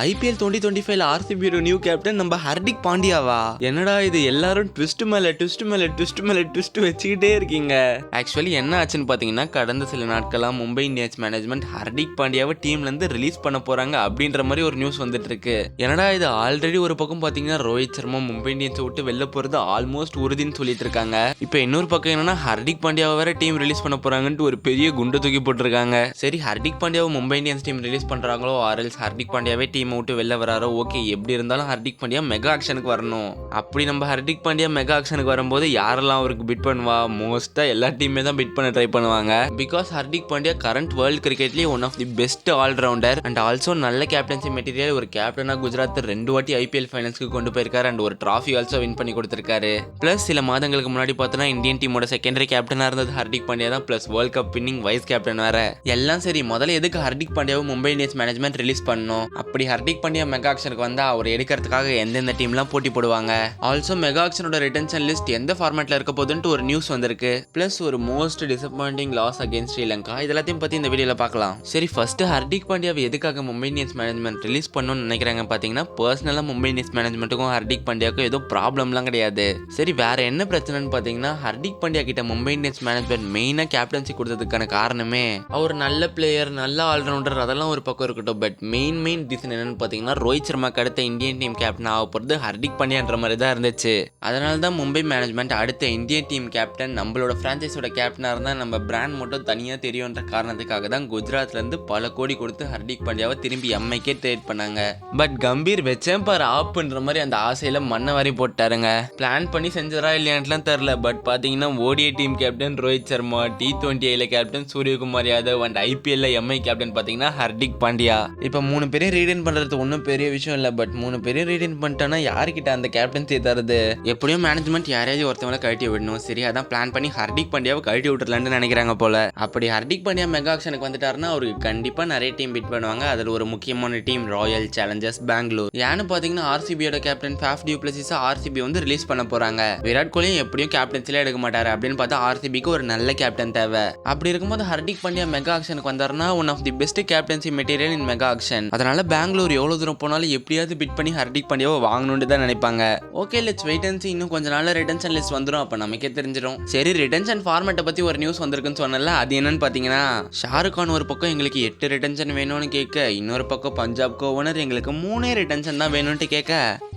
IPL 2025 ஆர்சிபியோட new captain நம்ம ஹர்திக் பாண்டியாவா? என்னடா இது, எல்லாரும் ட்விஸ்ட் மேல ட்விஸ்ட் வச்சுக்கிட்டே இருக்கீங்க. ஆக்சுவலி என்ன ஆச்சுன்னு பாத்தீங்கன்னா, கடந்த சில நாட்களா மும்பை இந்தியன்ஸ் மேனேஜ்மெண்ட் ஹர்திக் பாண்டியாவை டீம்ல இருந்து ரிலீஸ் பண்ண போறாங்க அப்படின்ற மாதிரி ஒரு நியூஸ் வந்துட்டு இருக்கு. என்னடா இது, ஆல்ரெடி ஒரு பக்கம் பாத்தீங்கன்னா ரோஹித் சர்மா மும்பை இந்தியன்ஸ் விட்டு வெளில போறது ஆல்மோஸ்ட் உறுதின்னு சொல்லிட்டு இருக்காங்க. இப்போ இன்னொரு பக்கம் என்னன்னா, ஹர்திக் பாண்டியாவை வேற டீம் ரிலீஸ் பண்ண போறாங்கன்ட்டு ஒரு பெரிய குண்டு தூக்கி போட்டிருக்காங்க. சரி, ஹர்திக் பாண்டியாவை மும்பை இந்தியன்ஸ் டீம் ரிலீஸ் பண்றாங்களோ ஆர்எல்ஸ் ஹர்திக் பாண்டியாவே டீம் விட்டு வெளில வராரோ, ஓகே, எப்படி இருந்தாலும் ஹர்திக் பாண்டியா மெகா ஆக்ஷனுக்கு வரணும். அப்படி நம்ம ஹர்திக் பாண்டியா மெகா ஆக்ஷனுக்கு வரும்போது யாரெல்லாம் அவருக்கு பிட் பண்ணுவா? மோஸ்டா எல்லா டீமே தான் பிட் பண்ண ட்ரை பண்ணுவாங்க. Because Hardik Pandya current world கிரிக்கெட்லயே one of the best allrounder and also நல்ல கேப்டன்சி மெட்டீரியல். ஒரு கேப்டனா குஜராத் 2 வாட்டி IPL ஃபைனல்ஸ்க்கு கொண்டு போயிருக்காரு அண்ட் ஒரு டிராஃபி ஆல்சோ வின் பண்ணி கொடுத்திருக்காரு. பிளஸ் சில மாதங்களுக்கு முன்னாடி பார்த்தோன்னா இந்தியன் டீமோட செகண்டரி கேப்டனா இருந்தது ஹர்திக் பாண்டியா தான். Plus world cup winning vice captain வேற. எல்லாம் சரி, முதல்ல எதுக்கு ஹர்திக் பாண்டியாவை மும்பை இந்தியன்ஸ் மேனேஜ்மெண்ட் ரிலீஸ் பண்ணணும்? அப்படி ஹர்திக் பாண்டியா மெகா ஆக்ஷனுக்கு வந்தா அவர் எடுக்கிறதுக்காக எந்தெந்த டீம்லாம் போட்டி போடுவாங்க? ஆல்சோ மெகா ஆக்ஷனோட ரிட்டன்ஷன் லிஸ்ட் எந்த ஃபார்மேட்ல இருக்க போதுன்ட்டு ஒரு நியூஸ் வந்திருக்கு. பிளஸ் ஒரு most disappointing loss against Sri Lanka, இதெல்லாத்தையும் பத்தி இந்த வீடியோல பார்க்கலாம். சரி, ஃபர்ஸ்ட் ஹர்திக் பாண்டியாவை எதுக்காக மும்பை இந்தியன்ஸ் மேனேஜ்மெண்ட் ரிலீஸ் பண்ணணும்னு நினைக்கிறாங்க பாத்தீங்கன்னா, பர்சனலா மும்பை இந்தியன்ஸ் மேனேஜ்மெண்ட்டுக்கும் ஹர்திக் பாண்டியாவுக்கும் ஏதோ ப்ராப்ளம்லாம் கிடையாது. சரி, வேற என்ன பிரச்சனைன்னு பாத்தீங்கன்னா, ஹர்திக் பாண்டியா கிட்ட மும்பை இந்தியன்ஸ் மேனேஜ்மெண்ட் மெயினா கேப்டன்சி கொடுத்ததுக்கான காரணமே அவர் நல்ல பிளேயர், நல்ல ஆல்ரவுண்டர், அதெல்லாம் ஒரு பக்கம் இருக்கட்டும். பட் மெயின் ரீசன் என்னன்னு பாத்தீங்கன்னா, ரோஹித் சர்மாக்கு அடுத்த இந்தியன் டீம் கேப்டன் ஆக போறது ஹர்திக் பாண்டியான்ற மாதிரி தான் இருந்துச்சு. அதனால தான் மும்பை மேனேஜ்மெண்ட் அடுத்த இந்தியன் டீம் கேப்டன் நம்மளோட பிரான்சைஸோட கேப்டனா இருந்தா நம்ம பிராண்ட் மட்டும் தனியா தெரியும்ன்ற காரணத்துக்காக தான் குஜராத்ல இருந்து பல கோடி கொடுத்து ஹர்திக் பாண்டியாவை திரும்பி எம்ஐக்கே ட்ரேட் பண்ணாங்க. பட் கம்பீர் வச்சேன் பாரு ஆப்புன்ற மாதிரி அந்த ஆசையில மண்ணை வாரி போட்டாருங்க. பிளான் பண்ணி செஞ்சதா இல்லையான்ட்டுலாம் தெரியல. பட் பாத்தீங்கன்னா ODI team captain Rohit Sharma, T20 captain Suryakumar Yadav and IPL MI captain பாத்தீங்கன்னா ஹர்திக் பாண்டியா. இப்ப 3 பேரையும் ரீடைன் பண்றது ஒன்றும் பெரிய விஷயம் இல்லை. பட் 3 பேரையும் ரீடைன் பண்ணிட்டோன்னா யாருக்கிட்ட அந்த கேப்டன்சி தருது? எப்படியும் மேனேஜ்மெண்ட் யாரையாவது ஒருத்தவங்களை கழட்டி விடணும். சரி, அதான் பிளான் பண்ணி ஹர்திக் பாண்டியாவை கழட்டி விட்டுலான்னு நினைக்கிறாங்க போல. அப்படி ஹர்திக் பாண்டியா மெகா ஆக்ஷனுக்கு வந்துட்டாருன்னா அவருக்கு கண்டிப்பா நிறைய டீம் பிட் பண்ணுவாங்க. அதில் ஒரு முக்கியமான டீம் ராயல் சேலஞ்சர்ஸ் பெங்களூர். ஏன்னு பாத்தீங்கன்னா, RCBயோட captain Faf du Plessis RCB வந்து ரிலீஸ் பண்ண போறாங்க. விராட் கோலியும் எப்படியும் கேப்டன்சில எடுக்க மாட்டாரு. அப்படின்னு பார்த்தா RCBக்கு ஒரு நல்ல கேப்டன் தேவை. அப்படி இருக்கும்போது ஹர்திக் பாண்டியா மெகா ஆக்ஷனுக்கு வந்தாருன்னா one of the best captaincy material in mega auction. அதனால பெங்களூர் எவ்வளவு தூரம் போனாலும் எப்படியாவது பிட் பண்ணி ஹர்திக் பாண்டியாவை வாங்கணும்னு தான் நினைப்பாங்க. Okay, let's wait and see. இன்னும் கொஞ்ச நாள்ல ரிட்டன்ஷன் லிஸ்ட் வந்துடும், அப்ப நமக்கே தெரிஞ்சிடும். சரி, ரிட்டன்ஷன் ஃபார்மேட்டை பத்தி ஒரு நியூஸ் வந்திருக்குன்னு சொன்னல, அது என்னன்னு பாத்தீங்கன்னா, ஷாருக் கான் ஒரு பக்கம் எங்களுக்கு 8 ரிட்டன்ஷன் வேணும்னு கேட்க, இன்னொரு பக்கம் பஞ்சாப் கவர்னர் எங்களுக்கு 3 ரிட்டன்ஷன் தான் வேணும்னு கேட்க,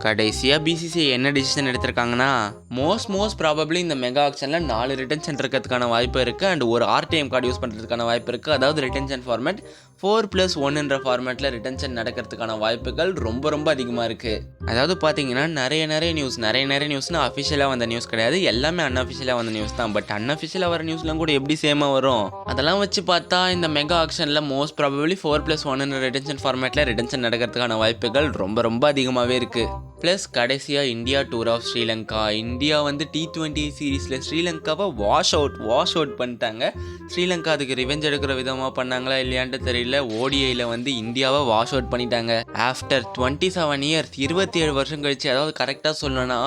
கடைசியா BCCI என்ன டிசிஷன் எடுத்திருக்காங்கன்னா, மோஸ்ட் ப்ராபபிளி இந்த மெகா ஆக்ஷன்ல 4 ரிட்டன்ஷன் இருக்கிறதுக்கான வாய்ப்பு இருக்கு அண்ட் ஒரு RTM கார்டு யூஸ் பண்றதுக்கான வாய்ப்பு இருக்கு. அதாவது ரிட்டன்ஷன் ஃபார்மேட் 4+1 ஃபார்மேட்ல ரிட்டன்ஷன் நடக்கிறதுக்கான வாய்ப்புகள் ரொம்ப அதிகமா இருக்கு. அதாவது பாத்தீங்கன்னா நிறைய நியூஸ்னா அஃபிஷியலா வந்த நியூஸ் கிடையாது, எல்லாமே அன்அஃபிஷியலா வந்த நியூஸ் தான். பட் அன்அஃபிஷியலா வர நியூஸ்லாம் கூட எப்படி சேமா வரும்? அதெல்லாம் வச்சு பார்த்தா இந்த மெகா ஆக்ஷன்ல மோஸ்ட் ப்ராபபிளி 4+1 ரிட்டன்ஷன் ஃபார்மேட்ல ரிட்டன்ஷன் நடக்கிறதுக்கான வாய்ப்புகள் ரொம்ப அதிகமாவே இருக்கு. பிளஸ் கடைசியா India tour of Sri Lanka. India வந்து T20 சீரீஸ்ல ஸ்ரீலங்காவை வாஷ் அவுட் பண்ணிட்டாங்க. ஸ்ரீலங்கா அதுக்கு ரிவெஞ்ச் எடுக்கிற விதமா பண்ணாங்களா இல்லையான்ட்டு தெரியல. ODIல வந்து இந்தியாவை வாஷ் அவுட் பண்ணிட்டாங்க. ஆஃப்டர் 27 இயர்ஸ், 27 வருஷம் கழிச்சு, அதாவது கரெக்டாக சொல்லணும்னா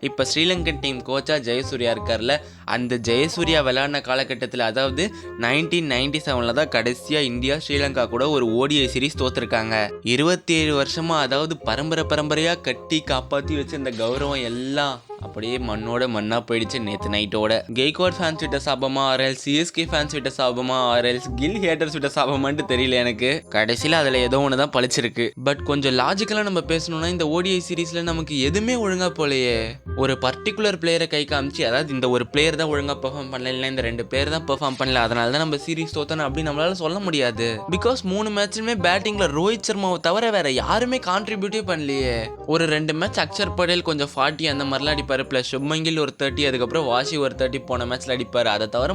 இப்போ ஸ்ரீலங்கன் டீம் கோச்சா ஜெயசூர்யா இருக்கார்ல, அந்த ஜெயசூர்யா விளையாடின காலகட்டத்தில், அதாவது 1997 தான் கடைசியாக இந்தியா ஸ்ரீலங்கா கூட ஒரு ODI சீரீஸ் தோத்துருக்காங்க. 27 வருஷமா, அதாவது பரம்பரையாக கட்டி காப்பாற்றி வச்ச இந்த கௌரவம் எல்லாம் அப்படியே மண்ணா போயிடுச்சு நேற்று நைட்டோட. கெய்க்வாட் ஃபேன்ஸ் விட்ட சாபமா ஆர்எல்ஸ் CSK ஃபேன்ஸ் விட்ட சாபமா ஆர்எல்ஸ் கில் ஹேட்டர்ஸ் விட்ட சாபமான்ட்டு தெரியல எனக்கு. கடைசியில் அதில் ஏதோ ஒன்று தான் பழிச்சிருக்கு. பட் கொஞ்சம் லாஜிக்கலாக நம்ம பேசணும்னா இந்த ODI சீரீஸ்ல நமக்கு எதுவுமே ஒழுங்கா போலையே. ஒரு பர்டிகுலர் பிளேயரை கை காமிச்சு, அதாவது இந்த ஒரு பிளேயர் தான் ஒழுங்கா பெர்ஃபார்ம் பண்ணல, இல்லை இந்த 2 பிளேயர் தான் பெர்ஃபார்ம் பண்ணல, அதனால தான் நம்ம சீரீஸ் தோத்தணும் அப்படி நம்மளால சொல்ல முடியாது. பிகாஸ் 3 மேட்சுமே பேட்டிங்ல ரோஹித் சர்மாவை தவிர வேற யாருமே கான்ட்ரிபியூட்டே பண்ணலையே. ஒரு 2 மேட்ச் அக்ஷர் படேல் கொஞ்சம் 40 அந்த மாதிரிலாம் அடிப்பாரு. பிளஸ் சுப்மன் ஒரு 30, அதுக்கப்புறம் வாஷி ஒரு 30 போன மேட்ச்ல அடிப்பாரு. அதை தவிர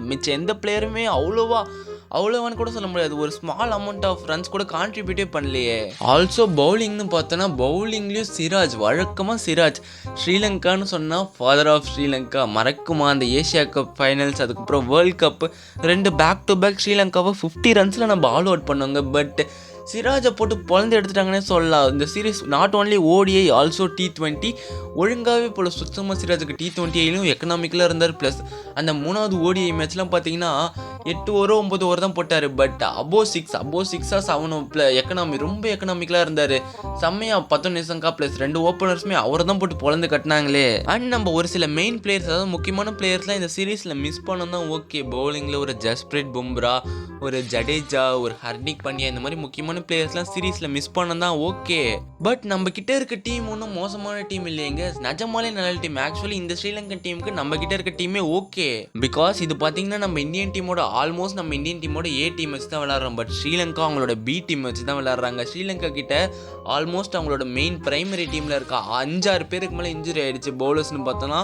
மிச்ச எந்த பிளேயருமே அவ்வளோவான்னு கூட சொல்ல முடியாது. ஒரு ஸ்மால் அமௌண்ட் ஆஃப் ரன்ஸ் கூட கான்ட்ரிபியூட்டே பண்ணலையே. ஆல்சோ பவுலிங்னு பார்த்தோன்னா பவுலிங்லேயும் சிராஜ், வழக்கமாக சிராஜ் ஸ்ரீலங்கான்னு சொன்னால் ஃபாதர் ஆஃப் ஸ்ரீலங்கா மறக்குமா? அந்த ஏஷியா கப் ஃபைனல்ஸ், அதுக்கப்புறம் world cup 2 back to back ஸ்ரீலங்காவை 50 ரன்ஸில் நம்ம ஆல் அவுட் பண்ணுவாங்க. பட் சிராஜை போட்டு பொழந்து எடுத்துட்டாங்கன்னே சொல்லலாம். இந்த series not only ODI also T20 ஒழுங்காகவே போல. சுத்தமாக சிராஜுக்கு T20லையும் எக்கனாமிக்கலாக இருந்தார். ப்ளஸ் அந்த 3வது ODI மேட்ச்லாம் பார்த்தீங்கன்னா 8 ஓவரோ 9 ஓவர் தான் போட்டார். பட் அபோ 6 7 எக்கனாமி ரொம்ப எக்கனாமிக்கலாக இருந்தார். செம்மையா 10 நிசங்கா ப்ளஸ் 2 ஓப்பனர்ஸுமே அவரை தான் போட்டு பொழந்து கட்டினாங்களே. அண்ட் நம்ம ஒரு சில மெயின் பிளேயர்ஸ், அதாவது முக்கியமான பிளேயர்ஸ்லாம் இந்த சீரீஸில் மிஸ் பண்ணோம் தான். ஓகே, பவுலிங்கில் ஒரு ஜஸ்பிரீத் பும்ரா, ஒரு ஜடேஜா, ஒரு ஹர்திக் பாண்டியா, இந்த மாதிரி முக்கியமான பிளேயர்ஸ்லாம் சீரீஸில் மிஸ் பண்ணோம் தான். ஓகே, பட் நம்ம கிட்ட இருக்க டீம் ஒன்றும் மோசமான டீம் இல்லைங்க, நிஜமாலே நல்ல டீம். ஆக்சுவலி இந்த ஸ்ரீலங்கன் டீமுக்கு நம்ம கிட்ட இருக்க டீமே ஓகே. பிகாஸ் இது பார்த்தீங்கன்னா நம்ம இந்தியன் டீமோட ஆல்மோஸ்ட் நம்ம இந்தியன் டீமோட ஏ டீம் வச்சு தான் விளாட்றோம். பட் ஸ்ரீலங்கா அவங்களோட பி டீம் வச்சு தான் விளாட்றாங்க. ஸ்ரீலங்கா கிட்ட ஆல்மோஸ்ட் அவங்களோட மெயின் பிரைமரி டீமில் இருக்க 5-6 பேருக்கு மேலே இன்ஜுரி ஆயிடுச்சு. பவுலர்ஸ்னு பார்த்தோன்னா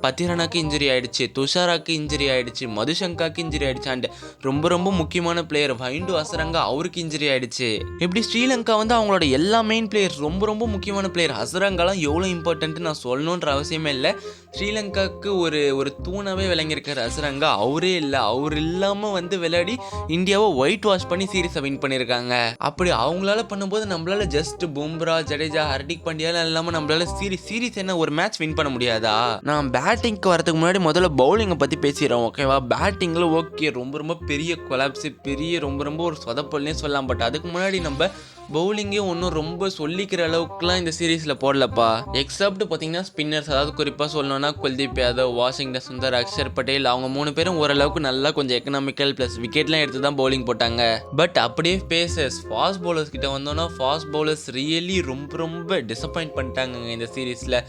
பத்திரனாக்கு இன்ஜுரி ஆகிடுச்சு, துஷாராக்கு இன்ஜுரி ஆகிடுச்சு, மதுசங்காக்கு இன்ஜுரி ஆகிடுச்சு, அண்ட் ரொம்ப முக்கியமான பிளேயர் வைண்டு அசரங்கா அவருக்கு இன்ஜுரி ஆகிடுச்சு. இப்படி ஸ்ரீலங்கா வந்து அவங்களோட எல்லா மெயின் பிளேயர்ஸ் ரொம்ப முக்கியமான பிளேயர். அசரங்காலாம் எவ்வளோ இம்பார்ட்டன்ட்டு நான் சொல்லணுன்ற அவசியமே இல்லை. ஸ்ரீலங்காவுக்கு ஒரு தூணாகவே விளங்கியிருக்காரு அசரங்கா. அவரே இல்லை, அவர் இல்லாமல் வந்து விளையாடி இந்தியாவை ஒயிட் வாஷ் பண்ணி சீரீஸை வின் பண்ணியிருக்காங்க. அப்படி அவங்களால பண்ணும்போது நம்மளால ஜஸ்ட் பும்ரா, ஜடேஜா, ஹர்திக் பாண்டியாலாம் இல்லாமல் நம்மளால சீரீஸ் என்ன ஒரு மேட்ச் வின் பண்ண முடியாதா? நான் பேட்டிங்க்கு வரதுக்கு முன்னாடி முதல்ல பவுலிங்கை பற்றி பேசிடுறோம், ஓகேவா? பேட்டிங்கில் ஓகே ரொம்ப பெரிய கொலாப்ஸு, பெரிய ரொம்ப ஒரு சொதப்பல்னே சொல்லலாம். பட் அதுக்கு முன்னாடி நம்ம பவுலிங்கே ஒன்றும் ரொம்ப சொல்லிக்கிற அளவுக்குலாம் இந்த சீரீஸில் போடலப்பா. எக்ஸப்ட் பார்த்தீங்கன்னா ஸ்பின்னர்ஸ், அதாவது குறிப்பாக சொல்லணும்னா குல்தீப் யாதவ், வாஷிங்டன் சுந்தர், அக்ஷர் பட்டேல், அவங்க 3 பேரும் ஓரளவுக்கு நல்லா கொஞ்சம் எக்கனாமிக்கல் ப்ளஸ் விக்கெட்லாம் எடுத்து தான் பவுலிங் போட்டாங்க. பட் அப்படியே பேசஸ் ஃபாஸ்ட் பவுலர்ஸ் கிட்ட வந்தோன்னா ஃபாஸ்ட் பவுலர்ஸ் ரியலி ரொம்ப டிசப்பாயிண்ட் பண்ணிட்டாங்க இந்த சீரீஸில்.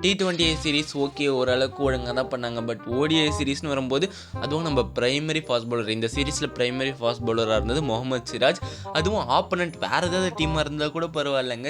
T20 சீரீஸ் ஓகே ஓரளவுக்கு ஒழுங்காக தான் பண்ணாங்க. பட் ODI சீரீஸ்னு வரும்போது அதுவும் நம்ம பிரைமரி ஃபாஸ்ட் பவுலர், இந்த சீரீஸில் பிரைமரி ஃபாஸ்ட் பவுலராக இருந்தது முகமது சிராஜ். அதுவும் ஆப்பனண்ட் வேறு ஏதாவது டீமாக இருந்தால் கூட பரவாயில்லைங்க.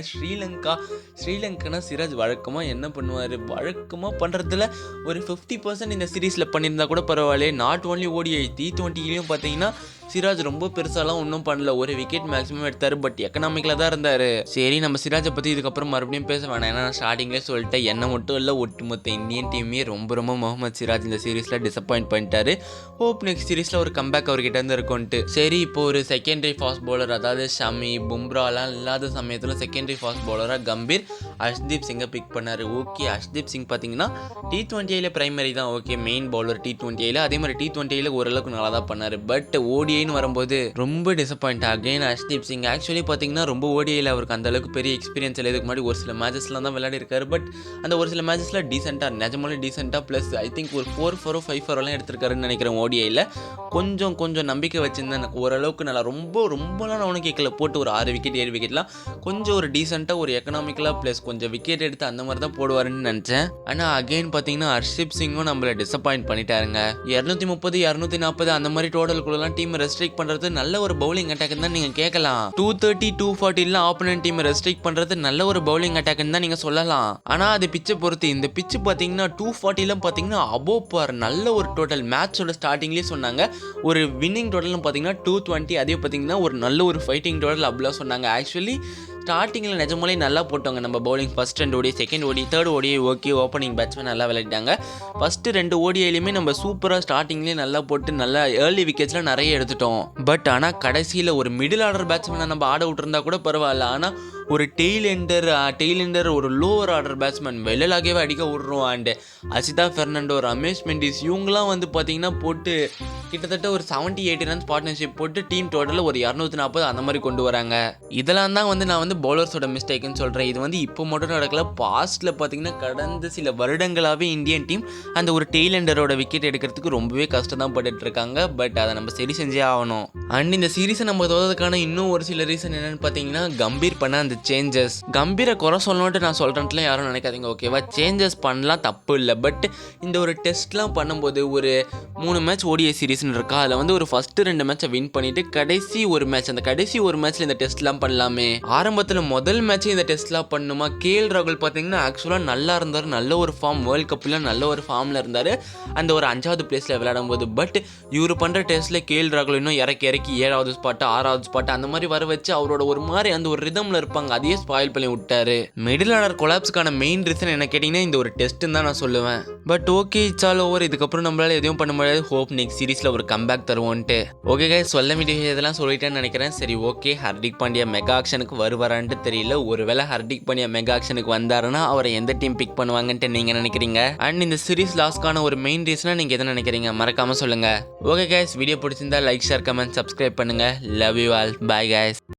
ஸ்ரீலங்கானா சிராஜ் வழக்கமாக என்ன பண்ணுவார், வழக்கமாக பண்ணுறதுல ஒரு 50% இந்த சீரீஸில் பண்ணியிருந்தா கூட பரவாயில்ல. நாட் ஓன்லி ODI, T20லையும் பார்த்தீங்கன்னா சிராஜ் ரொம்ப பெருசாலாம் ஒன்றும் பண்ணல, ஒரு விக்கெட் மேக்ஸிமம் எடுத்தார். பட் எக்கனாமிக்கில் தான் இருந்தார். சரி, நம்ம சிராஜை பற்றி இதுக்கப்புறம் மறுபடியும் பேச வேணாம், ஏன்னா நான் ஸ்டார்டிங்லேயே சொல்லிட்டேன், என்ன மட்டும் இல்லை ஒட்டுமொத்த இந்தியன் டீமே ரொம்ப முகமது சிராஜ் இந்த சீரீஸில் டிசப்பாயிண்ட் பண்ணிட்டாரு. ஹோப் நெக்ஸ்ட் சீரீஸில் ஒரு கம்பேக் அவர்கிட்ட இருந்து இருக்கும்ட்டு. சரி, இப்போ ஒரு செகண்டரி ஃபாஸ்ட் பவுலர், அதாவது ஷமி, பும்ராலாம் இல்லாத சமயத்தில் செகண்டரி ஃபாஸ்ட் பவுலராக கம்பீர் அஷ்தீப் சிங்கை பிக் பண்ணார். ஓகே, அஷ்தீப் சிங் பார்த்தீங்கன்னா T20ல பிரைமரி தான், ஓகே மெயின் பவுலர் T20ல, அதே மாதிரி T20ல ஓரளவுக்கு நல்லா தான் பண்ணார். பட் ODIன்னு வரும்போது ரொம்ப disappoint again Arshdeep Singh. Actually பார்த்தீங்கன்னா ரொம்ப ODIயில் அவருக்கு அந்த அளவுக்கு பெரிய எக்ஸ்பீரியன்ஸ் இல்லை. இதுக்கு முன்னாடி ஒரு சில மேட்சஸ்லாம் தான் விளையாடி இருக்காரு. பட் அந்த ஒரு சில மேட்சஸில் டீசெண்டாக, நிஜமாலே டீசெண்டாக, ப்ளஸ் ஐ திங்க் ஒரு 4-4 5-4 எடுத்திருக்காருன்னு நினைக்கிறேன். ODIயில் கொஞ்சம் நம்பிக்கை வச்சிருந்தேன். எனக்கு ஓரளவுக்கு நல்லா ரொம்பலாம் நான் ஒன்றும் கேட்கல, போட்டு ஒரு 6 விக்கெட் 7 விக்கெட்லாம் கொஞ்சம் ஒரு டீசெண்டாக ஒரு எக்கனாமிக்கலாக ப்ளஸ் கொஞ்சம் விக்கெட் எடுத்து அந்த மாதிரி தான் போடுவாருன்னு நினச்சேன். ஆனால் அகெயின் பார்த்தீங்கன்னா ஹர்ஷிப் சிங்கும் நம்மளை டிசப்பாயிண்ட் பண்ணிட்டாருங்க. 230 240 அந்த மாதிரி டோட்டலுக்குள்ளலாம் டீம் ரெஸ்ட்ரிக்ட் பண்ணுறது நல்ல ஒரு பவுலிங் அட்டாக்னு தான் நீங்கள் கேட்கலாம். 230 240 ஆப்போனன்ட் டீம் ரெஸ்ட்ரிக்ட் பண்ணுறது நல்ல ஒரு பவுலிங் அட்டாக்னு தான் நீங்கள் சொல்லலாம். ஆனால் அது பிச்சை பொறுத்து. இந்த பிச்சு பார்த்தீங்கன்னா 240 பார்த்தீங்கன்னா அபோவ் பார் நல்ல ஒரு டோட்டல். மேட்சோட ஸ்டார்டிங்லேயே சொன்னாங்க ஒரு வின்னிங் டோட்டல்னு பார்த்தீங்கன்னா 220, அதே பார்த்தீங்கன்னா ஒரு நல்ல ஒரு ஃபைட்டிங் டோட்டல் அப்படிலாம் சொன்னாங்க. ஆக்சுவலி ஸ்டார்டிங்கில் நிஜமாலே நல்லா போட்டவங்க நம்ம bowling. First 2 ODI, second ODI, third ODI okay, opening batsman நல்லா விளையாட்டாங்க. ஃபஸ்ட்டு 2 ODIலையுமே நம்ம சூப்பராக ஸ்டார்டிங்லேயே நல்லா போட்டு நல்லா ஏர்லி விக்கெட்ஸ்லாம் நிறைய எடுத்துட்டோம். பட் ஆனால் கடைசியில் ஒரு மிடில் ஆர்டர் பேட்ஸ்மேனை நம்ம ஆட விட்டுருந்தா கூட பரவாயில்ல. ஆனால் ஒரு டெய்ல் எண்டர் ஒரு லோவர் ஆர்டர் பேட்ஸ்மேன் வெள்ளலாகவே அடிக்க விட்றோம். அண்டு அசிதா பெர்னாண்டோ, ரமேஷ் மெண்டிஸ் இவங்களாம் வந்து பார்த்தீங்கன்னா போட்டு கிட்டத்தட்ட ஒரு 70-80 ரன்ஸ் பார்ட்னர்ஷிப் போட்டு டீம் டோட்டலில் ஒரு 240 அந்த மாதிரி கொண்டு வராங்க. இதெல்லாம் தான் வந்து நான் வந்து பவுலர்ஸோட மிஸ்டேக்குன்னு சொல்கிறேன். இது வந்து இப்போ மட்டும் நடக்கல, பாஸ்ட்டில் பார்த்தீங்கன்னா கடந்த சில வருடங்களாகவே இந்தியன் டீம் அந்த ஒரு டெய்ல் எண்டரோட விக்கெட் எடுக்கிறதுக்கு ரொம்பவே கஷ்டம் தான் பட்டுட்டு இருக்காங்க. பட் அதை நம்ம சரி செஞ்சே ஆகணும். அண்ட் இந்த சீரீஸை நம்ம தோறதுக்கான இன்னும் ஒரு சில ரீசன் என்னென்னு பார்த்தீங்கன்னா கம்பீர் பண்ண அந்த சேஞ்சஸ். கம்பீரை குறை சொல்லணுன்ட்டு நான் சொல்கிறேன்ட்டுலாம் யாரும் நினைக்காதீங்க, ஓகேவா? சேஞ்சஸ் பண்ணலாம், தப்பு இல்லை. பட் இந்த ஒரு டெஸ்ட்லாம் பண்ணும்போது ஒரு 3 மேட்ச் ODI சீரீஸ்னு இருக்கா, அதில் வந்து ஒரு ஃபஸ்ட்டு 2 மேட்சை வின் பண்ணிவிட்டு கடைசி ஒரு மேட்ச், அந்த கடைசி ஒரு மேட்ச்சில் இந்த டெஸ்ட்லாம் பண்ணலாமே. ஆரம்பத்தில் முதல் மேட்ச்சே இந்த டெஸ்ட்லாம் பண்ணுமா? KL ராகுல் பார்த்தீங்கன்னா ஆக்சுவலாக நல்லா இருந்தார், நல்ல ஒரு ஃபார்ம், வேர்ல்ட் கப்பில் நல்ல ஒரு ஃபார்மில் இருந்தார் அந்த ஒரு 5வது பிளேஸில் விளையாடும் போது. பட் இவர் பண்ணுற டெஸ்ட்டில் KL ராகுல் இன்னும் இறக்கி 7வது ஸ்பாட்டு 6வது ஸ்பாட்டு அந்த மாதிரி வர வச்சு அவரோட ஒரு மாதிரி அந்த ஒரு ரிதமில் இருப்பாங்க. அவங்க அதையே ஸ்பாயில் பண்ணி விட்டாரு. மிடில் ஆர்டர் கொலாப்ஸ்க்கான மெயின் ரீசன் என்ன கேட்டீங்கன்னா இந்த ஒரு டெஸ்ட் தான் நான் சொல்லுவேன். But okay it's all over. இதுக்கப்புறம் நம்மளால எதுவும் பண்ண முடியாது. ஹோப் நெக்ஸ்ட் சீரிஸ்ல ஒரு கம்பேக் தருவோன்ட்டு. ஓகே கைஸ், சொல்ல வேண்டிய இதெல்லாம் சொல்லிட்டேன்னு நினைக்கிறேன். சரி ஓகே, ஹர்திக் பாண்டியா மெகா ஆக்ஷனுக்கு வருவாரான்ட்டு தெரியல. ஒருவேளை ஹர்திக் பாண்டியா மெகா ஆக்ஷனுக்கு வந்தாருன்னா அவரை எந்த டீம் பிக் பண்ணுவாங்கன்ட்டு நீங்க நினைக்கிறீங்க? அண்ட் இந்த சீரிஸ் லாஸ்க்கான ஒரு மெயின் ரீசனா நீங்க எதை நினைக்கிறீங்க மறக்காம சொல்லுங்க. ஓகே கைஸ், வீடியோ பிடிச்சிருந்தா லைக் ஷேர் கமெண்ட் சப்ஸ்கிரைப் பண்ணுங்க. Love you all. Bye guys.